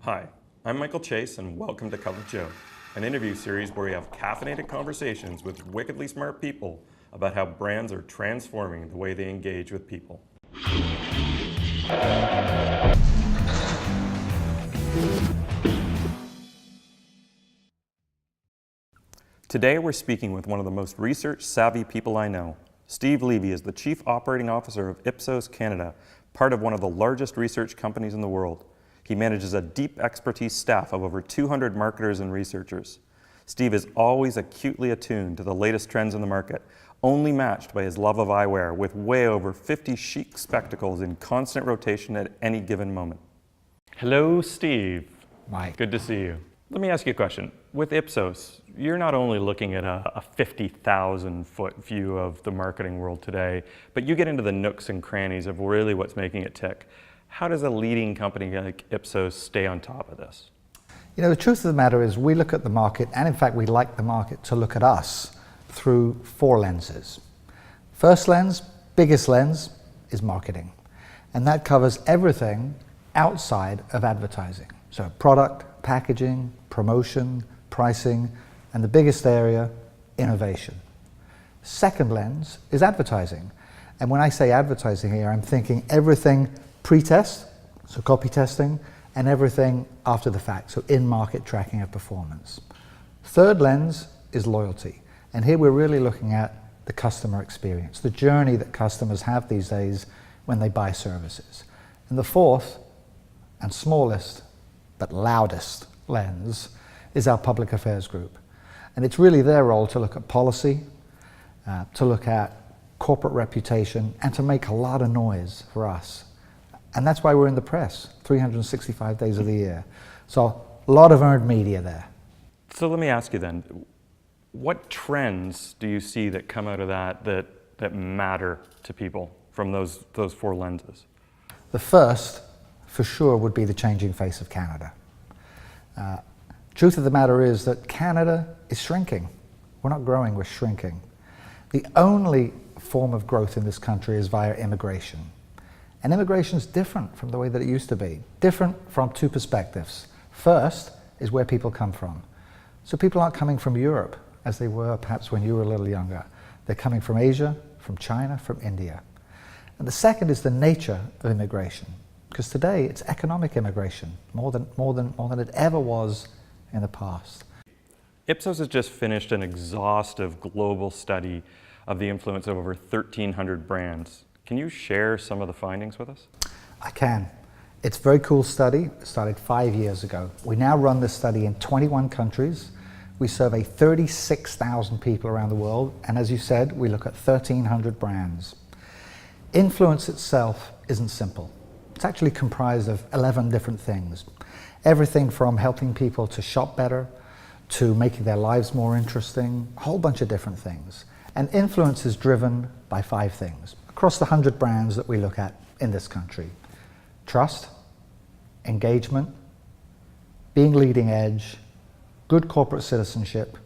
Hi, I'm Michael Chase and welcome to Cup of Joe, an interview series where we have caffeinated conversations with wickedly smart people about how brands are transforming the way they engage with people. Today we're speaking with one of the most research-savvy people I know. Steve Levy is the Chief Operating Officer of Ipsos Canada, part of one of the largest research companies in the world. He manages a deep expertise staff of over 200 marketers and researchers. Steve is always acutely attuned to the latest trends in the market, only matched by his love of eyewear, with way over 50 chic spectacles in constant rotation at any given moment. Hello, Steve. Mike. Good to see you. Let me ask you a question. With Ipsos, you're not only looking at a 50,000-foot view of the marketing world today, but you get into the nooks and crannies of really what's making it tick. How does a leading company like Ipsos stay on top of this? You know, the truth of the matter is we look at the market, and in fact we like the market to look at us through 4 lenses. First lens, biggest lens, is marketing. And that covers everything outside of advertising. So product, packaging, promotion, pricing, and the biggest area, innovation. Second lens is advertising. And when I say advertising here, I'm thinking everything pre-test, so copy testing, and everything after the fact, so in-market tracking of performance. Third lens is loyalty. And here we're really looking at the customer experience, the journey that customers have these days when they buy services. And the fourth and smallest, but loudest lens is our public affairs group. And it's really their role to look at policy, to look at corporate reputation, and to make a lot of noise for us. And that's why we're in the press 365 days of the year. So a lot of earned media there. So let me ask you then, what trends do you see that come out of that matter to people from those 4 lenses? The first, for sure, would be the changing face of Canada. Truth of the matter is that Canada is shrinking. We're not growing, we're shrinking. The only form of growth in this country is via immigration. And immigration is different from the way that it used to be. Different from 2 perspectives. First is where people come from. So people aren't coming from Europe, as they were perhaps when you were a little younger. They're coming from Asia, from China, from India. And the second is the nature of immigration. Because today it's economic immigration, more than it ever was in the past. Ipsos has just finished an exhaustive global study of the influence of over 1,300 brands. Can you share some of the findings with us? I can. It's a very cool study. It started 5 years ago. We now run this study in 21 countries. We survey 36,000 people around the world. And as you said, we look at 1,300 brands. Influence itself isn't simple. It's actually comprised of 11 different things. Everything from helping people to shop better, to making their lives more interesting, a whole bunch of different things. And influence is driven by 5 things across the 100 brands that we look at in this country. Trust, engagement, being leading edge, good corporate citizenship,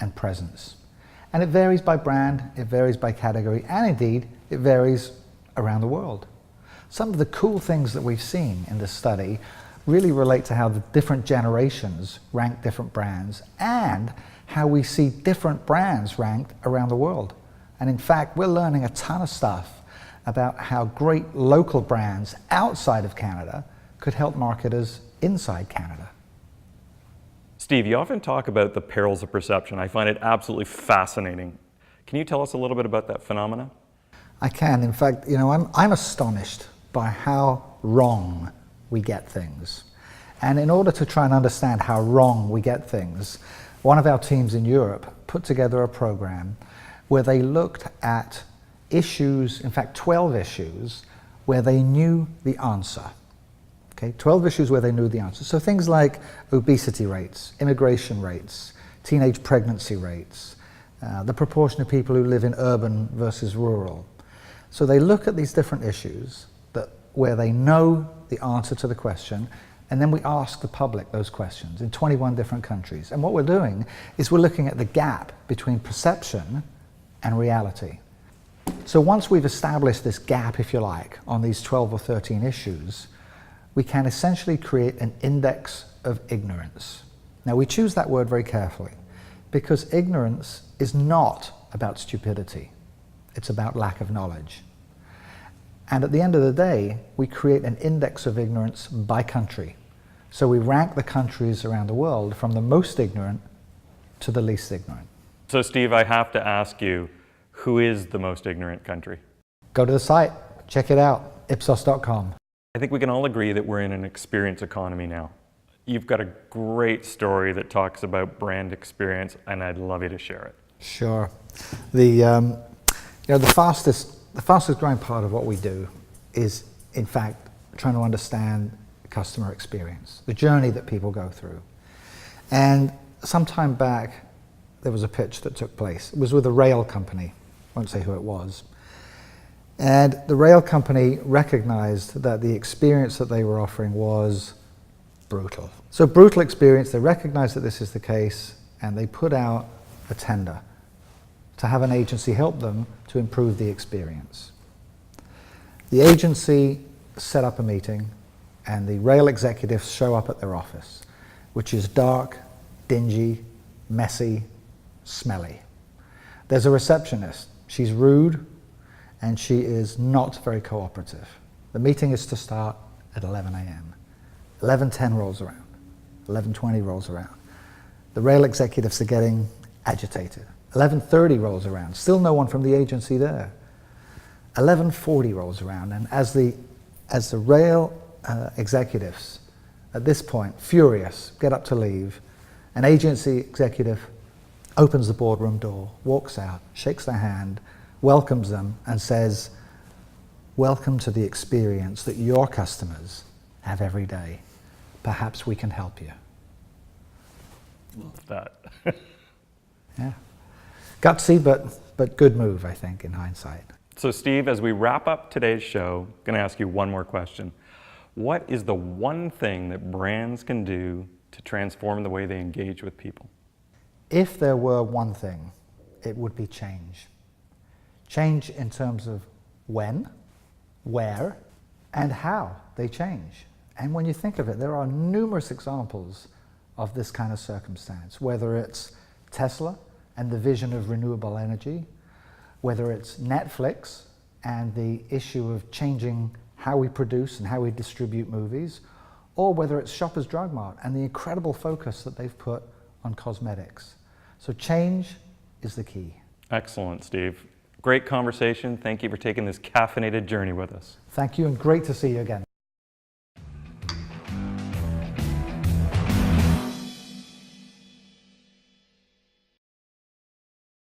and presence. And it varies by brand, it varies by category, and indeed, it varies around the world. Some of the cool things that we've seen in this study really relate to how the different generations rank different brands and how we see different brands ranked around the world. And in fact, we're learning a ton of stuff about how great local brands outside of Canada could help marketers inside Canada. Steve, you often talk about the perils of perception. I find it absolutely fascinating. Can you tell us a little bit about that phenomena? I can. In fact, you know, I'm astonished by how wrong we get things. And in order to try and understand how wrong we get things, one of our teams in Europe put together a program where they looked at issues, in fact 12 issues, where they knew the answer. Okay, 12 issues where they knew the answer. So things like obesity rates, immigration rates, teenage pregnancy rates, the proportion of people who live in urban versus rural. So they look at these different issues where they know the answer to the question, and then we ask the public those questions in 21 different countries. And what we're doing is we're looking at the gap between perception and reality. So once we've established this gap, if you like, on these 12 or 13 issues, we can essentially create an index of ignorance. Now, we choose that word very carefully because ignorance is not about stupidity. It's about lack of knowledge. And at the end of the day, we create an index of ignorance by country. So we rank the countries around the world from the most ignorant to the least ignorant. So Steve, I have to ask you, who is the most ignorant country? Go to the site, check it out, ipsos.com. I think we can all agree that we're in an experience economy now. You've got a great story that talks about brand experience, and I'd love you to share it. Sure. The fastest growing part of what we do is, in fact, trying to understand customer experience, the journey that people go through. And some time back, there was a pitch that took place. It was with a rail company. I won't say who it was. And the rail company recognized that the experience that they were offering was brutal. So brutal experience, they recognized that this is the case, and they put out a tender to have an agency help them to improve the experience. The agency set up a meeting, and the rail executives show up at their office, which is dark, dingy, messy, smelly. There's a receptionist. She's rude, and she is not very cooperative. The meeting is to start at 11 a.m. 11:10 rolls around. 11:20 rolls around. The rail executives are getting agitated. 11:30 rolls around. Still no one from the agency there. 11:40 rolls around, and as the rail executives, at this point, furious, get up to leave, an agency executive opens the boardroom door, walks out, shakes their hand, welcomes them, and says, "Welcome to the experience that your customers have every day. Perhaps we can help you." Love that. Yeah. Gutsy, but good move, I think, in hindsight. So Steve, as we wrap up today's show, I'm going to ask you one more question. What is the one thing that brands can do to transform the way they engage with people? If there were one thing, it would be change. Change in terms of when, where, and how they change. And when you think of it, there are numerous examples of this kind of circumstance, whether it's Tesla and the vision of renewable energy, whether it's Netflix and the issue of changing how we produce and how we distribute movies, or whether it's Shoppers Drug Mart and the incredible focus that they've put on cosmetics. So change is the key. Excellent, Steve. Great conversation. Thank you for taking this caffeinated journey with us. Thank you, and great to see you again.